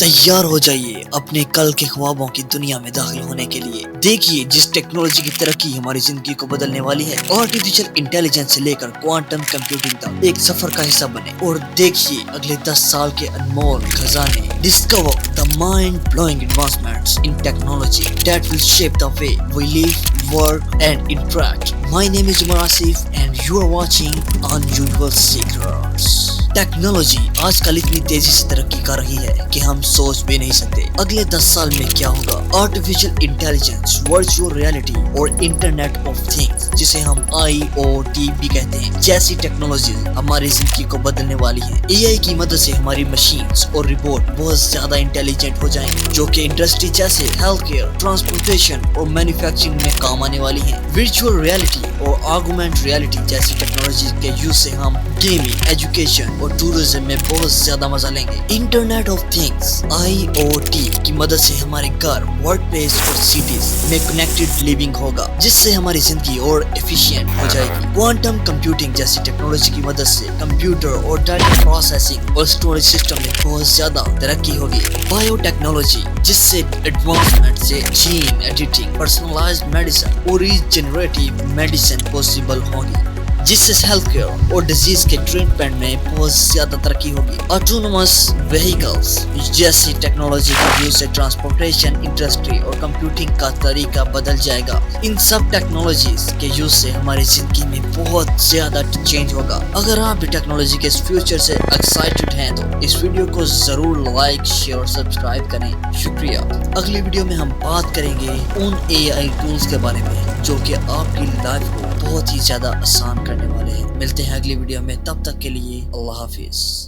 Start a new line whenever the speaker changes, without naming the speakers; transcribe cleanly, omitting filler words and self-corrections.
तैयार हो जाइए अपने कल के ख्वाबों की दुनिया में दाखिल होने के लिए। देखिए जिस टेक्नोलॉजी की तरक्की हमारी जिंदगी को बदलने वाली है। आर्टिफिशियल इंटेलिजेंस से लेकर क्वांटम कंप्यूटिंग तक एक सफर का हिस्सा बने और देखिए अगले 10 साल के अनमोल खजाने। Discover the mind blowing advancements in technology that will shape the way we live, work and interact. My name is Imrasif and you are watching unusual secrets. Technology आजकल इतनी तेजी से तरक्की कर रही है कि हम सोच भी नहीं सकते अगले 10 साल में क्या होगा। आर्टिफिशियल इंटेलिजेंस, वर्चुअल रियलिटी और इंटरनेट ऑफ थिंग्स, जिसे हम IoT भी कहते हैं, जैसी टेक्नोलॉजी हमारी जिंदगी को बदलने वाली है। AI की मदद से हमारी मशीन्स और रोबोट बहुत ज्यादा इंटेलिजेंट हो जाएंगे, जो कि इंडस्ट्री जैसे हेल्थ केयर, ट्रांसपोर्टेशन और मैन्युफैक्चरिंग में काम आने वाली है। वर्चुअल रियलिटी और ऑगमेंटेड रियलिटी जैसी टेक्नोलॉजी के यूज से हम गेमिंग, एजुकेशन और टूरिज्म में बहुत ज्यादा मजा लेंगे। इंटरनेट ऑफ थिंग्स IoT की मदद से हमारे घर, वर्क प्लेस और सिटीज में कनेक्टेड लिविंग होगा, जिससे हमारी जिंदगी और एफिशिएंट हो जाएगी। क्वांटम कंप्यूटिंग जैसी टेक्नोलॉजी की मदद से कंप्यूटर और डाटा प्रोसेसिंग और स्टोरेज सिस्टम में बहुत ज्यादा तरक्की होगी। बायोटेक्नोलॉजी, जिससे एडवांसमेंट से जीन एडिटिंग, पर्सनलाइज्ड मेडिसिन और रीजनरेटिव मेडिसिन पॉसिबल होगी, जिससे हेल्थ केयर और डिजीज के ट्रीटमेंट में बहुत ज्यादा तरक्की होगी। ऑटोनोमस व्हीकल्स जैसी टेक्नोलॉजी के यूज से ट्रांसपोर्टेशन इंडस्ट्री और कंप्यूटिंग का तरीका बदल जाएगा। इन सब टेक्नोलॉजीज के यूज से हमारी जिंदगी में बहुत ज्यादा चेंज होगा। अगर आप भी टेक्नोलॉजी के इस फ्यूचर से एक्साइटेड हैं तो इस वीडियो को जरूर लाइक, शेयर, सब्सक्राइब करें। शुक्रिया। अगली वीडियो में हम बात करेंगे उन AI टूल्स के बारे में जो कि आपकी लाइफ को बहुत ही ज्यादा आसान करने वाले हैं। मिलते हैं अगली वीडियो में, तब तक के लिए अल्लाह हाफिज।